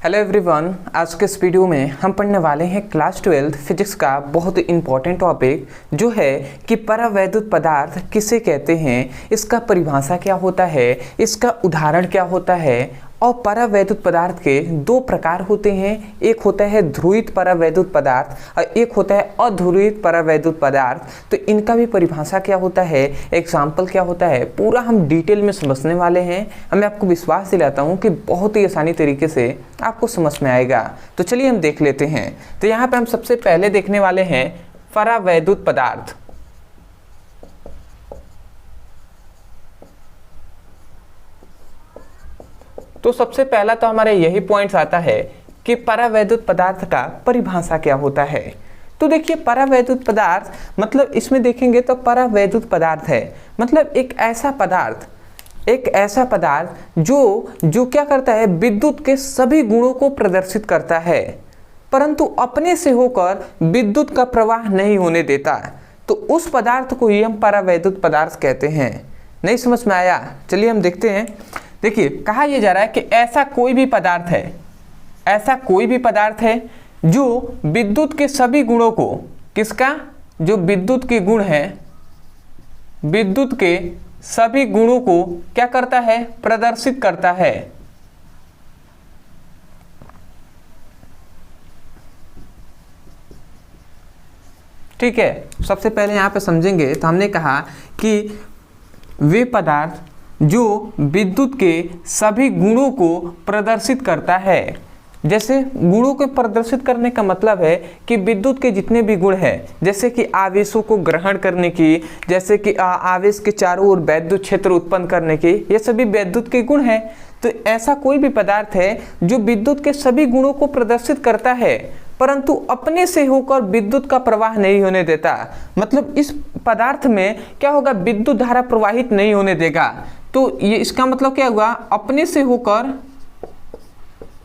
Hello everyone, आज के इस वीडियो में हम पढ़ने वाले हैं क्लास 12 फिजिक्स का बहुत इंपॉर्टेंट टॉपिक जो है कि परावैद्युत पदार्थ किसे कहते हैं, इसका परिभाषा क्या होता है, इसका उदाहरण क्या होता है। और परावैद्युत पदार्थ के दो प्रकार होते हैं, एक होता है ध्रुवित परावैद्युत पदार्थ और एक होता है अध्रुवित परावैद्युत पदार्थ। तो इनका भी परिभाषा क्या होता है, एग्जाम्पल क्या होता है, पूरा हम डिटेल में समझने वाले हैं। मैं आपको विश्वास दिलाता हूँ कि बहुत ही आसानी तरीके से आपको समझ में आएगा। तो चलिए हम देख लेते हैं। तो यहाँ पे हम सबसे पहले देखने वाले हैं परावैद्युत पदार्थ। तो सबसे पहला तो हमारे यही पॉइंट्स आता है कि परावैद्युत पदार्थ का परिभाषा क्या होता है। तो देखिए, परावैद्युत पदार्थ मतलब इसमें देखेंगे तो परावैद्युत पदार्थ है मतलब एक ऐसा पदार्थ जो क्या करता है, विद्युत के सभी गुणों को प्रदर्शित करता है परंतु अपने से होकर विद्युत का प्रवाह नहीं होने देता। तो उस पदार्थ को ही हम परावैद्युत पदार्थ कहते हैं। नहीं समझ में आया? चलिए हम देखते हैं। देखिए, कहा यह जा रहा है कि ऐसा कोई भी पदार्थ है जो विद्युत के सभी गुणों को, किसका, जो विद्युत के गुण है, विद्युत के सभी गुणों को क्या करता है, प्रदर्शित करता है। ठीक है, सबसे पहले यहां पे समझेंगे तो हमने कहा कि वे पदार्थ जो विद्युत के सभी गुणों को प्रदर्शित करता है। जैसे गुणों को प्रदर्शित करने का मतलब है कि विद्युत के जितने भी गुण हैं, जैसे कि आवेशों को ग्रहण करने की, जैसे कि आवेश के चारों ओर वैद्युत क्षेत्र उत्पन्न करने की, ये सभी विद्युत के गुण हैं। तो ऐसा कोई भी पदार्थ है जो विद्युत के सभी गुणों को प्रदर्शित करता है परंतु अपने से होकर विद्युत का प्रवाह नहीं होने देता। मतलब इस पदार्थ में क्या होगा, विद्युत धारा प्रवाहित नहीं होने देगा। तो ये इसका मतलब क्या हुआ, अपने से होकर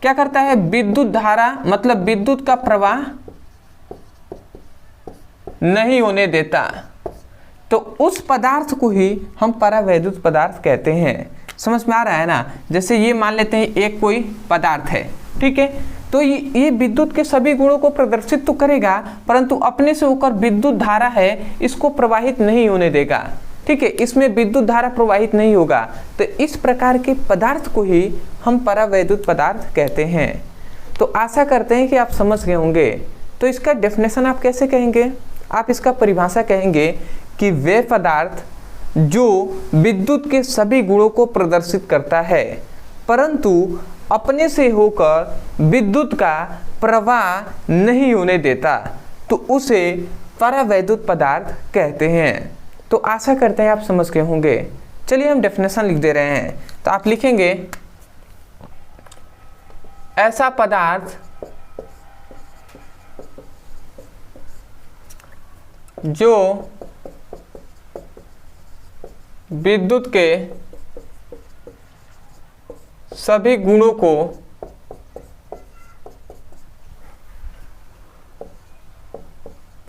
क्या करता है, विद्युत धारा मतलब विद्युत का प्रवाह नहीं होने देता। तो उस पदार्थ को ही हम परावैद्युत पदार्थ कहते हैं। समझ में आ रहा है ना? जैसे ये मान लेते हैं एक कोई पदार्थ है, ठीक है, तो ये विद्युत के सभी गुणों को प्रदर्शित तो करेगा परंतु अपने से होकर विद्युत धारा है इसको प्रवाहित नहीं होने देगा। ठीक है, इसमें विद्युत धारा प्रवाहित नहीं होगा। तो इस प्रकार के पदार्थ को ही हम परावैद्युत पदार्थ कहते हैं। तो आशा करते हैं कि आप समझ गए होंगे। तो इसका डेफिनेशन आप कैसे कहेंगे, आप इसका परिभाषा कहेंगे कि वे पदार्थ जो विद्युत के सभी गुणों को प्रदर्शित करता है परंतु अपने से होकर विद्युत का प्रवाह नहीं होने देता, तो उसे परावैद्युत पदार्थ कहते हैं। तो आशा करते हैं आप समझ गए होंगे। चलिए हम डेफिनेशन लिख दे रहे हैं। तो आप लिखेंगे, ऐसा पदार्थ जो विद्युत के सभी गुणों को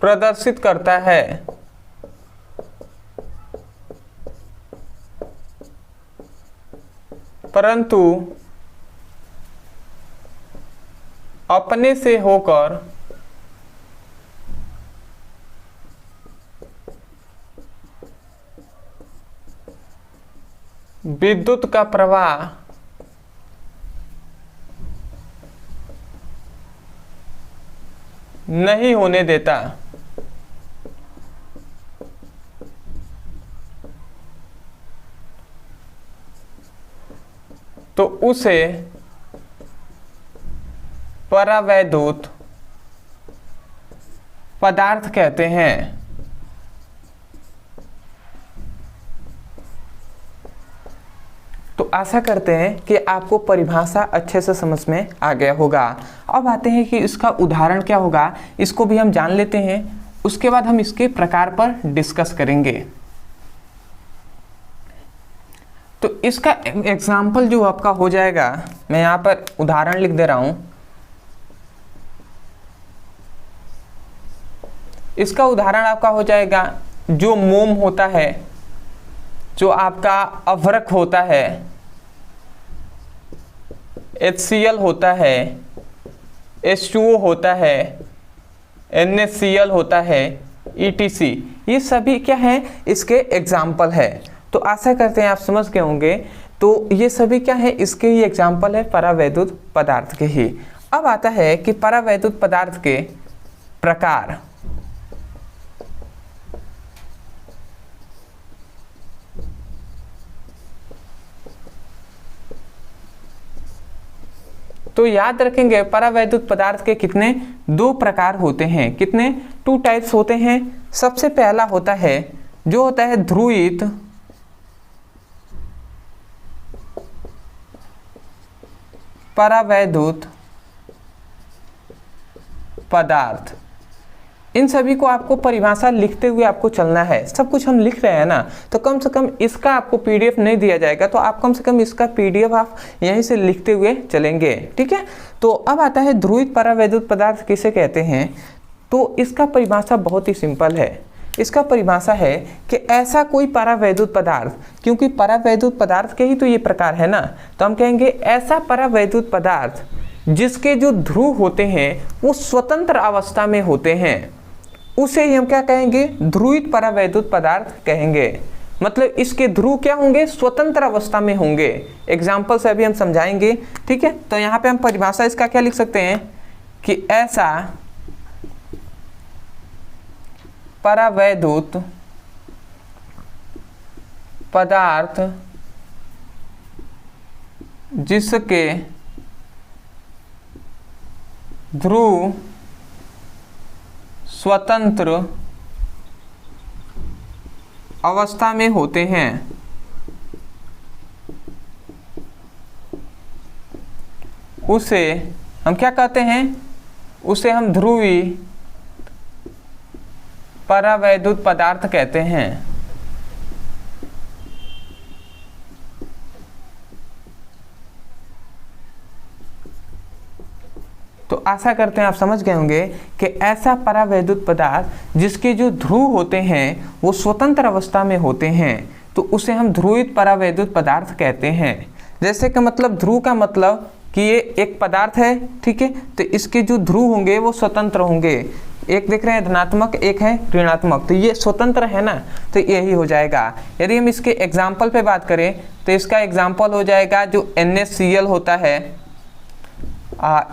प्रदर्शित करता है परंतु अपने से होकर विद्युत का प्रवाह नहीं होने देता। तो उसे परावैद्युत पदार्थ कहते हैं। तो आशा करते हैं कि आपको परिभाषा अच्छे से समझ में आ गया होगा। अब आते हैं कि इसका उदाहरण क्या होगा, इसको भी हम जान लेते हैं, उसके बाद हम इसके प्रकार पर डिस्कस करेंगे। तो इसका एग्जाम्पल जो आपका हो जाएगा, मैं यहाँ पर उदाहरण लिख दे रहा हूँ। इसका उदाहरण आपका हो जाएगा जो मोम होता है, जो आपका अभ्रक होता है, HCl होता है, H2O होता है, NaCl होता है, ETC, ये सभी क्या है, इसके एग्जाम्पल है। तो आशा करते हैं आप समझ गए होंगे। तो ये सभी क्या है, इसके ही एग्जाम्पल है परावैद्युत पदार्थ के ही। अब आता है कि परावैद्युत पदार्थ के प्रकार। तो याद रखेंगे परावैद्युत पदार्थ के कितने, 2 प्रकार होते हैं। कितने, 2 टाइप्स होते हैं। सबसे पहला होता है जो होता है ध्रुवित परावैद्युत पदार्थ। इन सभी को आपको परिभाषा लिखते हुए आपको चलना है। सब कुछ हम लिख रहे हैं ना, तो कम से कम इसका आपको PDF नहीं दिया जाएगा, तो आप कम से कम इसका PDF आप यहीं से लिखते हुए चलेंगे, ठीक है। तो अब आता है ध्रुवित परावैद्युत पदार्थ किसे कहते हैं। तो इसका परिभाषा बहुत ही सिंपल है। इसका परिभाषा है कि ऐसा कोई परावैद्युत पदार्थ, क्योंकि परावैद्युत पदार्थ के ही तो ये प्रकार है ना, तो हम कहेंगे ऐसा परावैद्युत पदार्थ जिसके जो ध्रुव होते हैं वो स्वतंत्र अवस्था में होते हैं, उसे ही हम क्या कहेंगे, ध्रुवित परावैद्युत पदार्थ कहेंगे। मतलब इसके ध्रुव क्या होंगे, स्वतंत्र अवस्था में होंगे। एग्जाम्पल से अभी हम समझाएंगे, ठीक है। तो यहाँ पे हम परिभाषा इसका क्या लिख सकते हैं कि ऐसा परावैद्युत पदार्थ जिसके ध्रुव स्वतंत्र अवस्था में होते हैं, उसे हम क्या कहते हैं, उसे हम ध्रुवी परावैद्युत पदार्थ कहते हैं। तो आशा करते हैं आप समझ गए होंगे कि ऐसा परावैद्युत पदार्थ जिसके जो ध्रुव होते हैं वो स्वतंत्र अवस्था में होते हैं, तो उसे हम ध्रुवित परावैद्युत पदार्थ कहते हैं। जैसे कि मतलब ध्रुव का मतलब कि ये एक पदार्थ है, ठीक है, तो इसके जो ध्रुव होंगे वो स्वतंत्र होंगे। एक देख रहे हैं धनात्मक, एक है ऋणात्मक, तो ये स्वतंत्र है ना, तो यही हो जाएगा। यदि हम इसके एग्जाम्पल पे बात करें तो इसका एग्जाम्पल हो जाएगा जो NaCl होता है,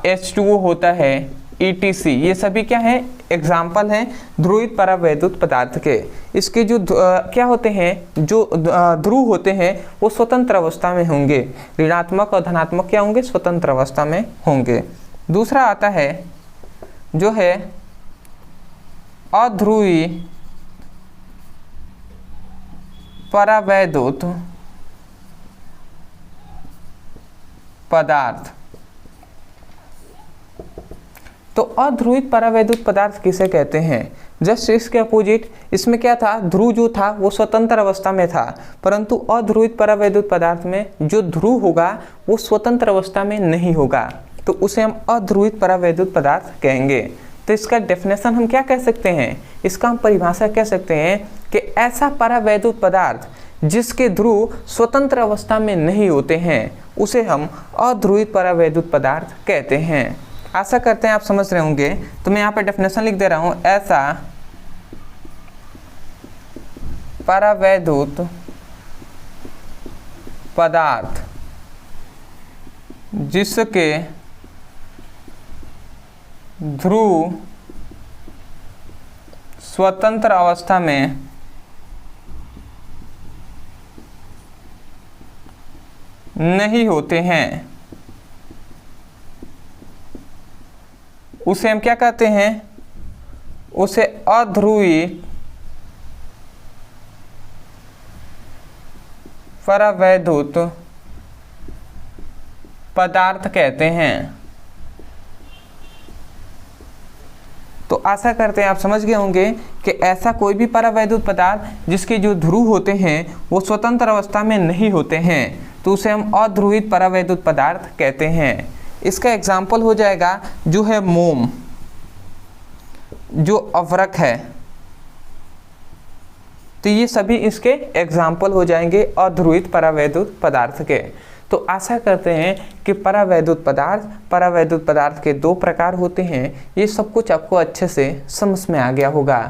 H2O होता है, ETC, ये सभी क्या है, एग्जाम्पल हैं ध्रुवित परावैद्युत पदार्थ के। इसके जो क्या होते हैं, जो ध्रुव होते हैं वो स्वतंत्र अवस्था में होंगे। ऋणात्मक और धनात्मक क्या होंगे, स्वतंत्र अवस्था में होंगे। दूसरा आता है जो है अध्रुवी परावैद्युत पदार्थ। तो अध्रुवित परावैद्युत पदार्थ किसे कहते हैं, जस्ट इसके अपोजिट। इसमें क्या था, ध्रुव जो था वो स्वतंत्र अवस्था में था, परंतु अध्रुवित परावैद्युत पदार्थ में जो ध्रुव होगा वो स्वतंत्र अवस्था में नहीं होगा, तो उसे हम अध्रुवित परावैद्युत पदार्थ कहेंगे। तो इसका डेफिनेशन हम क्या कह सकते हैं, इसका हम परिभाषा कह सकते हैं कि ऐसा परावैद्युत पदार्थ जिसके ध्रुव स्वतंत्र अवस्था में नहीं होते हैं, उसे हम अध्रुवित परावैद्युत पदार्थ कहते हैं। आशा करते हैं आप समझ रहे होंगे। तो मैं यहाँ पर डेफिनेशन लिख दे रहा हूँ, ऐसा परावैद्युत पदार्थ जिसके ध्रुव स्वतंत्र अवस्था में नहीं होते हैं, उसे हम क्या कहते हैं, उसे अध्रुवित परावैद्युत पदार्थ कहते हैं। तो आशा करते हैं आप समझ गए होंगे कि ऐसा कोई भी परावैद्युत पदार्थ जिसके जो ध्रुव होते हैं वो स्वतंत्र अवस्था में नहीं होते हैं, तो उसे हम अध्रुवित परावैद्युत पदार्थ कहते हैं। इसका एग्जाम्पल हो जाएगा जो है मोम, जो अवरक है, तो ये सभी इसके एग्जाम्पल हो जाएंगे अध्रुवित परावैद्युत पदार्थ के। तो आशा करते हैं कि परावैद्युत पदार्थ के 2 प्रकार होते हैं, ये सब कुछ आपको अच्छे से समझ में आ गया होगा।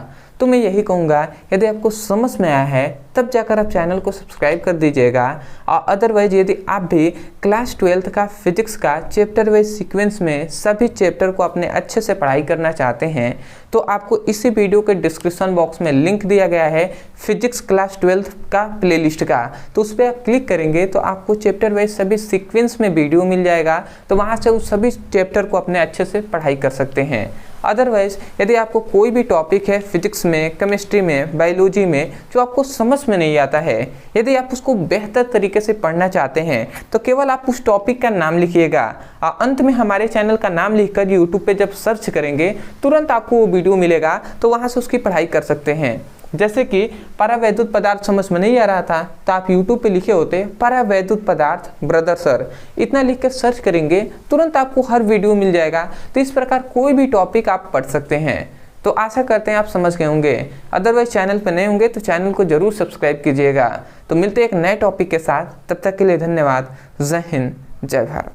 तो मैं यही कहूँगा, यदि आपको समझ में आया है तब जाकर आप चैनल को सब्सक्राइब कर दीजिएगा। और अदरवाइज यदि आप भी क्लास 12th का फिजिक्स का चैप्टर वाइज सीक्वेंस में सभी चैप्टर को अपने अच्छे से पढ़ाई करना चाहते हैं तो आपको इसी वीडियो के डिस्क्रिप्शन बॉक्स में लिंक दिया गया है फिजिक्स क्लास 12th का प्लेलिस्ट का, तो उस पर आप क्लिक करेंगे तो आपको चैप्टर वाइज सभी सीक्वेंस में वीडियो मिल जाएगा। तो वहाँ से उस सभी चैप्टर को अपने अच्छे से पढ़ाई कर सकते हैं। अदरवाइज यदि आपको कोई भी टॉपिक है फिजिक्स में, केमिस्ट्री में, बायोलॉजी में जो आपको समझ में नहीं आता है, यदि आप उसको बेहतर तरीके से पढ़ना चाहते हैं तो केवल आप उस टॉपिक का नाम लिखिएगा और अंत में हमारे चैनल का नाम लिखकर यूट्यूब पे जब सर्च करेंगे तुरंत आपको वो वीडियो मिलेगा, तो वहाँ से उसकी पढ़ाई कर सकते हैं। जैसे कि परावैद्युत पदार्थ समझ में नहीं आ रहा था तो आप YouTube पे लिखे होते परावैद्युत पदार्थ ब्रदर सर, इतना लिख कर सर्च करेंगे तुरंत आपको हर वीडियो मिल जाएगा। तो इस प्रकार कोई भी टॉपिक आप पढ़ सकते हैं। तो आशा करते हैं आप समझ गए होंगे। अदरवाइज चैनल पर नए होंगे तो चैनल को जरूर सब्सक्राइब कीजिएगा। तो मिलते हैं एक नए टॉपिक के साथ, तब तक के लिए धन्यवाद। जय हिंद, जय भारत।